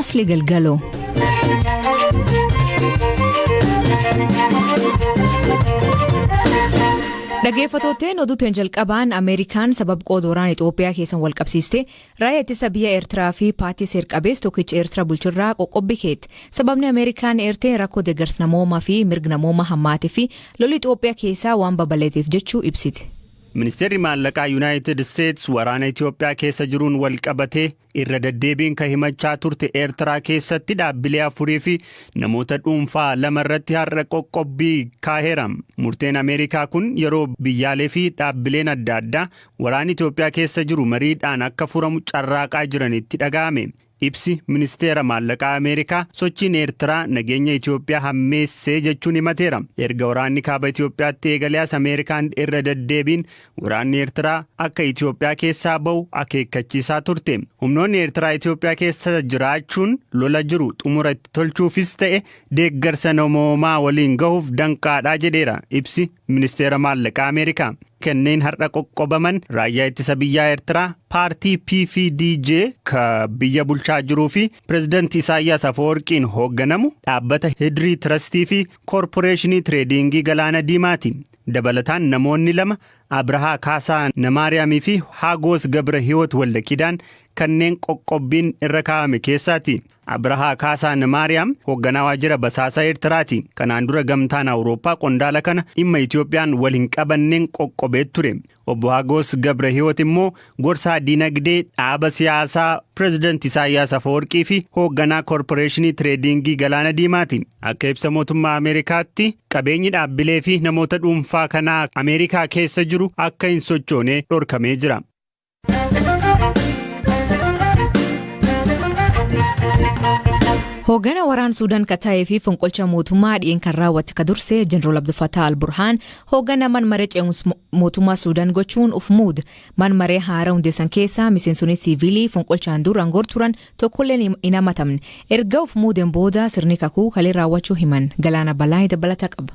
Asli galgaloo. Dhaggeeffattootni oduutiin jalqabaan Ameerikaan sabab qoodoraan Itoophiyaa keessan wal qabsiiste raayyaa ittisa biyya Eertiraa fi paartii seer-qabeessa tokkicha Eertiraa bulchurraa qoqqobbii keetti. Sababni Ameerikaan eertee rakkoo deeggarsa namoomaa fi mirga namoomaa hammaatii fi lolli Itoophiyaa keessaa waan babaleetiif jechuu ibsiti. Ministeerri maallaqaa United States waraana Itoophiyaa keessa jiruun wal qabatee irra deddeebiin kan himachaa turte Eertiraa keessatti dhaabbilee 4 fi namoota dhuunfaa 2 irratti har'a qoqqobbii kaaheera. Murteen Ameerikaa kun yeroo biyyaalee fi dhaabbileen adda addaa waraana Itoophiyaa keessa jiru mariidhaan akka furamu carraaqaa jiranitti dhaga'ame. Ibsi ministeera maallaqaa Ameerikaa sochiin Eertiraa nageenya Itoophiyaa hammeessee jechuun himateera. Erga waraanni kaaba Itoophiyaatti eegalees Ameerikaan irra deddeebiin waraanni Eertiraa akka Itoophiyaa keessaa ba'u akeekkachiisaa turte. Humnoonni Eertiraa Itoophiyaa keessa jiraachuun lola jiru xumura itti tolchuufis ta'e deeggarsa namoomaa waliin gahuuf danqaadhaa jedheera ibsi ministeera maallaqaa Ameerikaa. Kanneen har'a qoqqobaman raayyaa ittisa biyyaa Eertiraa paartii PFDJ ka biyya bulchaa jiruu fi pirezidaantii Isaayyaas Afeworqiin hoogganamu dhaabbata Hidrii Trastii fi Koorporeeshinii Tireedingii Galaana Diimaati. Dabalataan namoonni 2 Abrahaa Kaasaa Namaariyaamii fi Haagoos Gabra Hiwoot Waldakidaan kanneen qoqqobbiin irra kaa'ame keessaati. Abrahaa Kaasaa Namaariyaam hoogganaa waajjira basaasaa Eertiraati. Kanaan dura gamtaan Awurooppaa qondaala kana dhimma Itoophiyaan wal hin qabanneen qoqqobee ture. Obbo Haagoos Gabra Hiwoot immoo gorsaa dinagdee dhaaba siyaasaa pirezidaantii Isaayyaas Afeworqii fi hoogganaa Koorporeeshinii Tireedingii Galaana Diimaati. Akka ibsa mootummaa Ameerikaatti qabeenyi dhaabbilee fi namoota dhuunfaa kanaa Ameerikaa keessa jiru akka hin sochoone dhorkamee jira. Hoogganaa waraana Suudaan Kataa'ee fi fonqolcha mootummaa dhi'een kan raawwate ka dursee Jeneraal Abdul Fattah al-Burhaan hoogganaa manmaree ce'umsa mootummaa Suudaan gochuun ufmuud manmaree haaraa hundeessan keessaa miseensonni siivilii fonqolchaan dura aangoo turan tokkolleen hin hamatamne erga ufmuudeen booda sirni kakuu kalee raawwachuu himan Galaana Balaa dabalata qaba.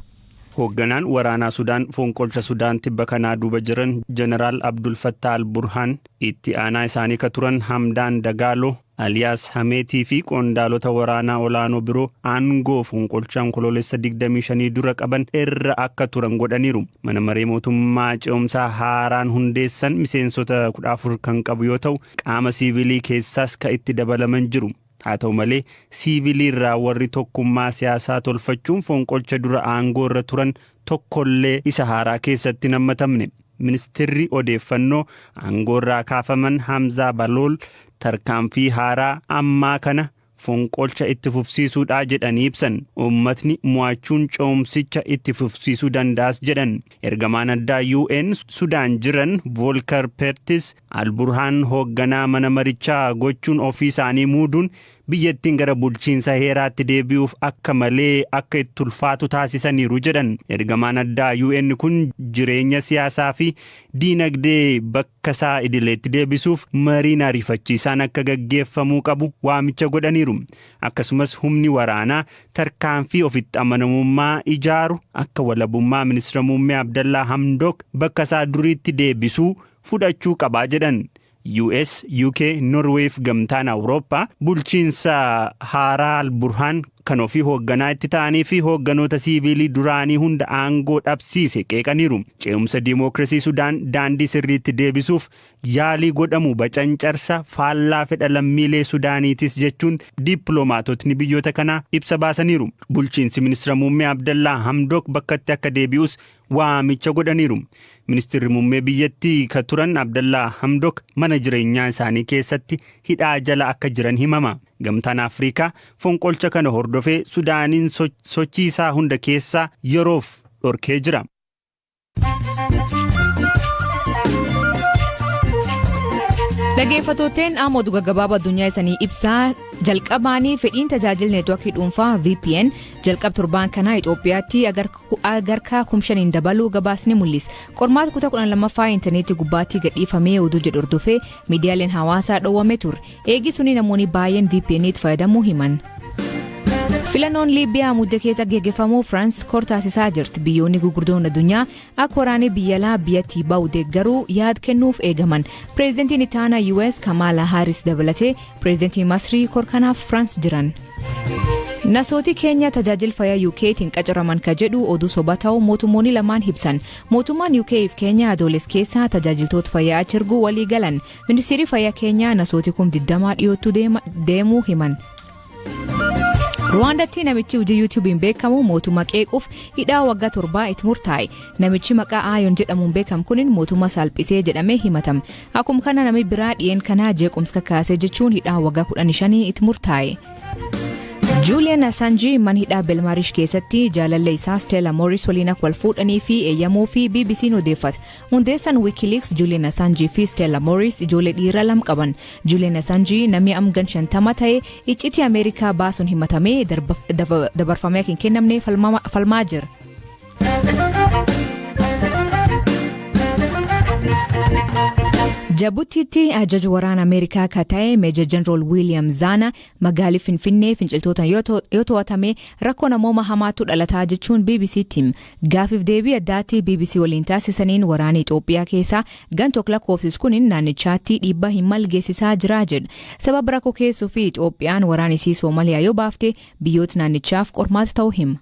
Hoogganaan waraanaa Sudaan fonqolcha Sudaan tibba kanaa duuba jiran Jeneraal Abdul Fattah al-Burhaan itti aanaa isaanii ka turan Hamdaan Dagaaloo Aliyaas Hameetii fi qondaalota waraanaa olaanoo biroo aangoo fonqolchaan kololeessa 25 dura qaban irra akka turan godhaniiru. Mana maree mootummaa ce'umsaa haaraan hundeessan miseensota 14 kan qabu yoo ta'u qaama siivilii keessaas ka itti dabalaman jiru. Haa ta'u malee siivilii irraa warri tokkummaa siyaasaa tolfachuun fonqolcha dura aangoo irra turan tokkollee isa haaraa keessatti nammatamne. Ministeerri odeeffannoo aangoo irraa kaafaman Hamzaa Balool tarkaanfii haaraa ammaa kana fonqolcha itti fufsiisuudhaa jedhanii ibsan. Uummatni mo'achuun ce'umsicha itti fufsiisuu danda'as jedhan. Ergamaan addaa UN Sudaan jiran Volker Pertis al-Burhaan hoogganaa mana marichaa gochuun ofii isaanii muuduun biyyattiin gara bulchiinsa heeraatti deebi'uuf akka malee akka itti ulfaatu taasisaniiru jedhan. Ergamaan addaa UN kun jireenya siyaasaa fi diinagdee bakka isaa idileetti deebisuuf mariin ariifachiisaan akka gaggeeffamuu qabu waamicha godhaniiru. Akkasumas humni waraanaa tarkaanfii ofitti amanamummaa ijaaru akka walabummaa ministeera muummee Abdallaa Hamdok bakka isaa duriitti deebisuu fudhachuu qabaa jedhan. US, UK, Norway fi gamtaan Awurooppaa bulchiinsa haaraa al-Burhaan kan ofii hoogganaa itti ta'anii fi hoogganoota siivilii duraanii hunda aangoo dhabsiise qeeqaniiru. Ce'umsa diimookiraasii Sudaan daandii sirriitti deebisuuf yaalii godhamu bacancarsa faallaa fedha lammiilee Sudaaniitis jechuun dippiloomaatotni biyyoota kanaa ibsa baasaniiru. Bulchiinsi ministeera muummee Abdallaa Hamdok bakkatti akka deebi'us waamicha godhaniiru. Ministeerri muummee biyyattii ka turan Abdallaa Hamdok mana jireenyaa isaanii keessatti hidhaa jala akka jiran himama. Gamtaan Afrikaa fonqolcha kana hordofee Sudaaniin sochii isaa hunda keessaa yeroof dhorkee jira. Dhaggeeffattootni amma oduu gaggabaabaa addunyaa isanii ibsaa jalqabaanii fedhiin tajaajila neetwoorkii dhuunfaa VPN jalqab torbaan kanaa Itoophiyaatti agarkaa 5,000 dabaluu gabaasni mul'isa. Qormaata 12ffaa intarneetii gubbaatti gadhiifamee oduu jedhu hordofee miidiyaaleen hawaasaa dhowwame ture. Eegi suni namoonni baay'een VPN itti fayyadamuu himan. Filannoon Liibiyaa mudde keessa geggeeffamu France kortaasisaa jirti. Biyyoonni gugurdoon addunyaa akka waraanni biyyalaa biyyattii ba'u deeggaruu yaad kennuuf eegaman. Pireezidantiin ittaanaa US Kamala Harris dabalatee pireezidantiin Masrii korkanaaf France jiran. Nasooti keenya tajaajila fayyaa UK'tiin qacaraman ka jedhu oduu soba ta'uu mootummoonni lamaan hibsan. Mootummaan UK fi Keenya adoolessa keessa tajaajiltoota fayyaa achi erguu walii galan. Ministeerri fayyaa Keenyaa nasooti kun 20 dhiyootti deemuu himan. Ruwaandatti namichi hojii YouTube'n beekamu mootummaa qeequuf hidhaa waggaa 7 itti murtaa'e. Namichi maqaa Aayon jedhamuun beekamu kunin mootummaa salphisee jedhamee himatama. Akkuma kana namni biraa dhiyeen kanaa jeequmsa kaasee jechuun hidhaa waggaa 15 itti murtaa'e. Julian Assange mana hidhaa Belmarish keessatti jaalallee isaa Stella Morris waliin akka wal fuudhanii fi eeyyamuu fi BBC'n odeeffate. Hundeessaan Wikileaks Julian Assange fi Stella Morris ijoollee dhiiraa lama qaban. Julian Assange namni amgan 50 ta'e iccitii Ameerikaa baasuun himatamee dabarfamee hin kennamne falmaa jira. Jabuutiitti ajaja waraana Ameerikaa ka ta'e Meejor Jeneraal William Zana magaalaa Finfinnee finciltoota yoo to'atame rakkoo namooma hamaatu dhalataa jechuun BBC'tiin gaafiif deebii addaatti BBC waliin taasisaniin waraana Itoophiyaa keessaa gantook lakkoofsis kunin naannichaatti dhiibbaa hin malgeessisaa jira jedha. Sababa rakkoo keessuu fi Itoophiyaan waraanisii Soomaliyaa yoo baafte biyyoota naannichaaf qormaata ta'uu hima.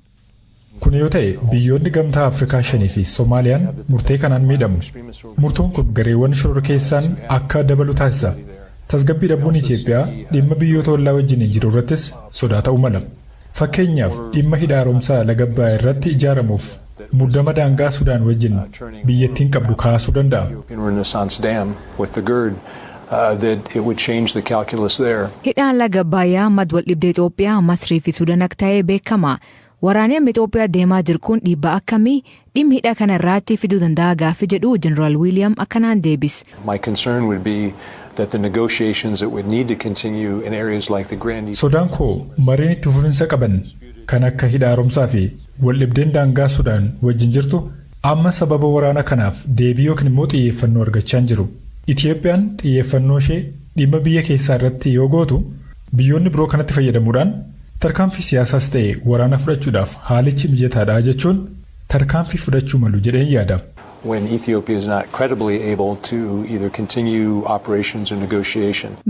Kun yoo ta'e biyyoonni gamtaa Afrikaa 5 fi Soomaaliyaan murtee kanaan miidhamu. Murtoon kun gareewwan shororkeessaan akka dabalu taasisa. Tasgabbii dhabuun Itoophiyaa dhimma biyyoota ollaa wajjin jiru irrattis sodaa ta'uu mala. Fakkeenyaaf dhimma hidha haaromsaa laga Abbayyaa irratti ijaaramuuf muddama daangaa Sudaan wajjin biyyattiin qabdu kaasuu danda'a. Hidhaan laga Abbayyaa madwal dhibdee Itoophiyaa Masrii fi Sudaan akka ta'e beekama. Waraanni Itoophiyaa deemaa jiru kun dhiibbaa akkamii dhimma hidha kana irratti fiduu danda'a gaaffii jedhu Jeneraal William akkanaan deebis. Sodaan koo mariin itti fufinsa qaban kan akka hidha haaromsaa fi waldhibdeen daangaa Sudaan wajjin jirtu amma sababa waraana kanaaf deebii yookiin immoo xiyyeeffannoo argachaa hin jiru. Itoophiyaan xiyyeeffannoo ishee dhimma biyya keessaa irratti yoo gootu biyyoonni biroo kanatti fayyadamuudhaan tarkaanfii siyaasaas ta'e waraana fudhachuudhaaf haalichi mijataadha jechuun tarkaanfii fudhachuu malu jedheen yaada.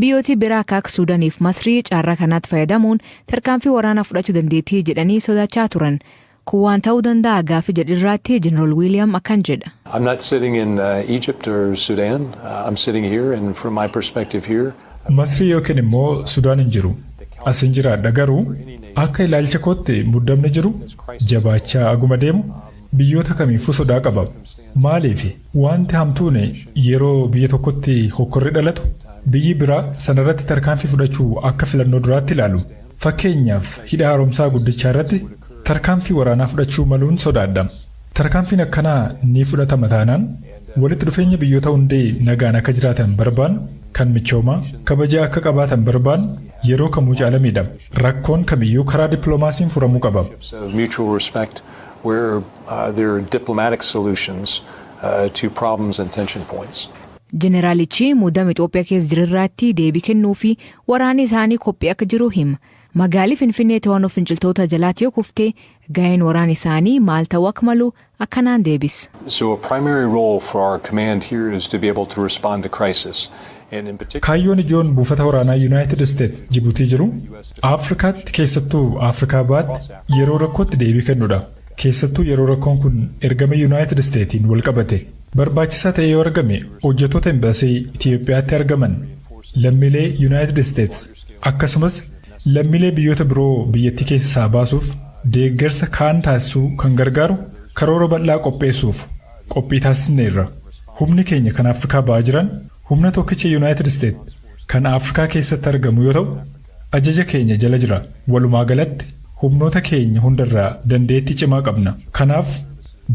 Biyyooti biraa akka Suudaaniif Masrii carraa kanaatti fayyadamuun tarkaanfii waraanaa fudhachuu dandeettii jedhanii sodaachaa turan. Kun waan ta'uu danda'a gaaffii jedhirraatti Jeneraal William akkan jedha. I'm not sitting in Egypt or Sudan. I'm sitting here and from my perspective here. Masrii yookiin immoo Sudaan hin jiru. Asin jiraadha garuu akka ilaalcha kootti muddamni jiru jabaachaa aguma deemu biyyoota kamiifuu sodaa qaba. Maaliif wanti hamtuun yeroo biyya tokkotti hokkorri dhalatu biyyi biraa sanarratti tarkaanfii fudhachuu akka filannoo duraatti ilaalu. Fakkeenyaaf hidha haaromsaa guddichaa irratti tarkaanfii waraanaa fudhachuu maluun sodaadha. Tarkaanfiin akkanaa ni fudhatama taanaan walitti dhufeenya biyyoota hundee nagaan akka jiraatan barbaan kan michoomaa kabajaa akka qabaatan barbaan yeroo kamuu caalamiidha. Rakkoon kamiyyuu karaa dippiloomaasiin furamuu qaba. Jeneraalichi muddama Itoophiyaa keessa jirirraatti deebii kennuu fi waraanni isaanii qophii akka jiru hima. Magaalli Finfinnee to'annoo finciltoota jalaatti yoo kuftee gaheen waraana isaanii maal ta'uu akka malu akkanaan deebis. Kaayyoon ijoon buufata waraanaa United States Jibuutii jiru Afrikaatti keessattuu Afrikaa baatti yeroo rakkootti deebii kennuudha. Keessattuu yeroo rakkoon kun ergama United Statesin wal qabate barbaachisaa ta'e yoo argame hojjettoota embaasii Itoophiyaatti argaman lammiilee United States akkasumas lammiilee biyyoota biroo biyyattii keessaa baasuuf deeggarsa kaan taasisuu kan gargaaru karoora bal'aa qopheessuuf qophii taasisneerra. Humni keenya kan Afrikaa ba'aa jiran humna tokkicha United States kan Afrikaa keessatti argamu yoo ta'u ajaja keenya jala jira. Walumaa galatti humnoota keenya hundarraa dandeettii cimaa qabna. Kanaaf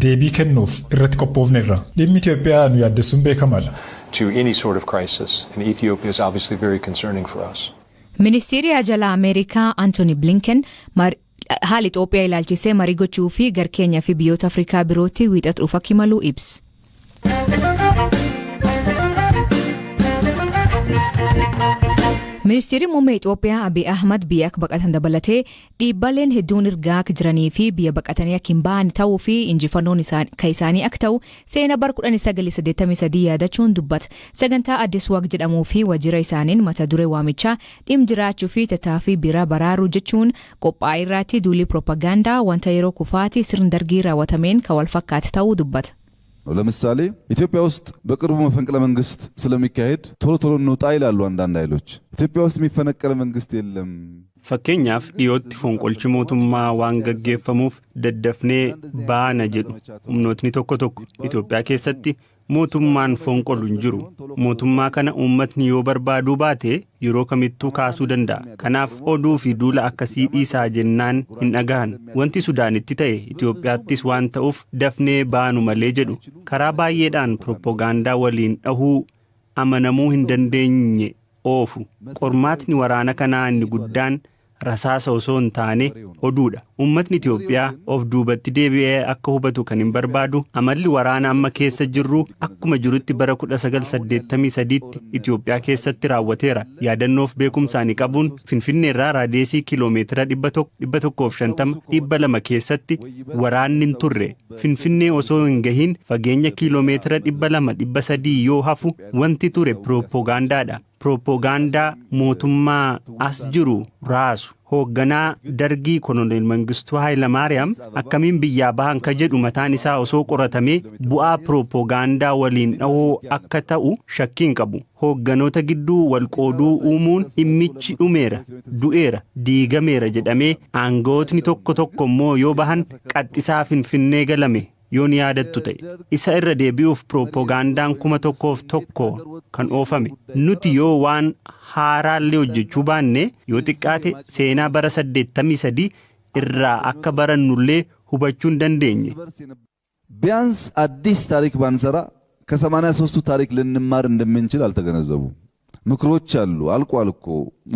deebii kennuuf irratti qophoofneerra. Dhimmi Itoophiyaa nu yaaddessuun beekamaadha. Ministeerri Ajalaa Ameerikaa Anthony Blinken haala Itoophiyaa ilaalchisee marii gochuu fi gara Keenyaa fi biyyoota Afrikaa birootti wiixatu dhufa kimaluu ibsa. Ministeerri muummee Itoophiyaa Abiy Ahmad biyya baqatan dabalatee dhiibbaleen hedduun ergaa akka jiranii fi biyya baqatanii akka hin baane ta'uu fi injifannoon isaanii akka ta'u seena bara 1983 yaadachuun dubbata. Sagantaa Addis Waq jedhamuu fi wajjira isaaniin mata duree waamichaa dhimma jiraachuu fi tattaaffii bira baraaruu jechuun qophaa'e irratti duulii piroopagaandaa wanta yeroo kufaatii sirna dargii raawwatameen kan wal fakkaatu ta'uu dubbata. ለምሳሌ ኢትዮጵያ ውስጥ በቅርቡ መፈንቅለ መንግስት ስለሚካሄድ ቶሎ እንውጣ ይላሉ አንዳንድ ኃይሎች ኢትዮጵያ ውስጥ የሚፈነቀለ መንግስት የለም fakkeenyaaf dhiyootti fonqolchi mootummaa waan gaggeeffamuuf daddafnee baana jedhu humnootni tokko Itoophiyaa keessatti mootummaan fonqolu hin jiru mootummaa kana uummatni yoo barbaaduu baate yeroo kamittuu kaasuu danda'a kanaaf oduu fi duula akkasii dhiisaa jennaan hin dhagahan wanti Sudaanitti ta'e Itoophiyaattis waan ta'uuf dafnee baanu malee jedhu karaa baay'eedhaan piroopagaandaa waliin dhahuu amanamuu hin dandeenye oofu qormaatni waraana kanaa inni guddaan rasaasa osoo hin taane oduudha uummatni Itoophiyaa of duubatti deebi'ee akka hubatu kan hin barbaadu amalli waraana amma keessa jirru akkuma jirutti bara 1983tti Itoophiyaa keessatti raawwateera yaadannoof beekumsaanii qabuun Finfinneerraa raadiyeesii kiiloomeetira 150 200 keessatti waraanni hin turre Finfinnee osoo hin gahin fageenya kiiloomeetira 200-300 yoo hafu wanti ture piroopagaandaadha. Piroopagaandaa mootummaa as jiru raasu hoogganaa dargii koloneel Mangistuu Hayilamaariyaam akkamiin biyyaa bahan ka jedhu mataan isaa osoo qoratamee bu'aa piroopagaandaa waliin dhahoo akka ta'u shakkiin qabu hoogganoota gidduu walqooduu uumuun dhimmichi dhumeera du'eera diigameera jedhamee aangootni tokko immoo yoo bahan qaxxisaa Finfinnee galame yoon yaadattu ta'e isa irra deebi'uuf piroopagaandaan 1,100 kan oofame nuti yoo waan haaraallee hojjechuu baanne yoo xiqqaate seenaa bara 83 irraa akka barannullee hubachuu hin dandeenye. ቢያንስ አዲስ ታሪክ ባንሰራ ከ83ቱ ታሪክ ልንማር እንደምንችል አልተገነዘቡ ምክሮች አሉ አልቋል እኮ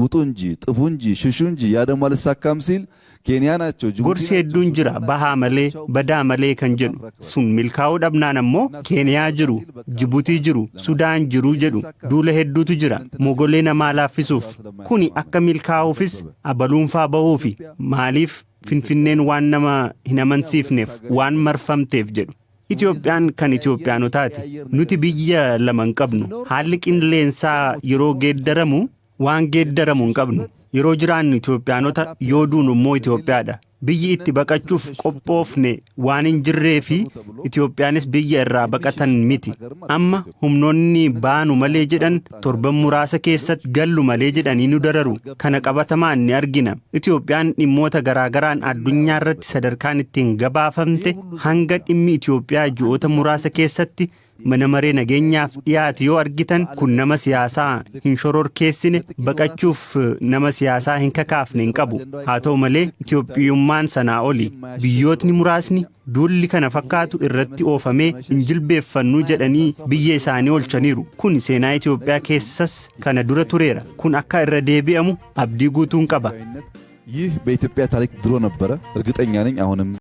ውጡ እንጂ ጥፉ እንጂ ሽሹ እንጂ ያ ደግሞ አልሳካም ሲል ኬንያ ናቸው ጎርሲ hedduun jira bahaa malee badaa malee kan jedhu sun milkaa'uu dhabnaan ammoo keeniyaa jiru jibuutii jiru sudaan jiru jedhu duula hedduutu jira mogolee namaa laaffisuuf kuni akka milkaa'uufis abaluunfaa bahuufi maaliif finfinneen waan nama hin amansiifneef waan marfamteef jedhu Itoophiyaan kan Itoophiyaanotaati nuti biyya lama hin qabnu haalli qilleensaa yeroo geeddaramu waan geeddaramu hin qabnu yeroo jiraannu Itoophiyaanota yoo duunu immoo Itoophiyaadha biyyi itti baqachuuf qophoofne waan hin jirree fi Itoophiyaanis biyya irraa baqatan miti amma humnoonni baanu malee jedhan torban muraasa keessatti gallu malee jedhanii nu dararu kana qabatamaan ni argina Itoophiyaan dhimmoota garaagaraan addunyaa irratti sadarkaan ittiin gabaafamte hanga dhimmi Itoophiyaa ji'oota muraasa keessatti mana maree nageenyaaf dhiyaate yoo argitan kun nama siyaasaa hin shororkeessine baqachuuf nama siyaasaa hin kakaafne hin qabu haa ta'u malee Itoophiyummaan sanaa oli biyyootni muraasni duulli kana fakkaatu irratti oofamee hin jilbeeffannu jedhanii biyya isaanii olchaniiru kun seenaa Itoophiyaa keessas kana dura tureera kun akka irra deebi'amu abdii guutuun qaba ይህ በኢትዮጵያ ታሪክ ድሮ ነበረ እርግጠኛ ነኝ አሁንም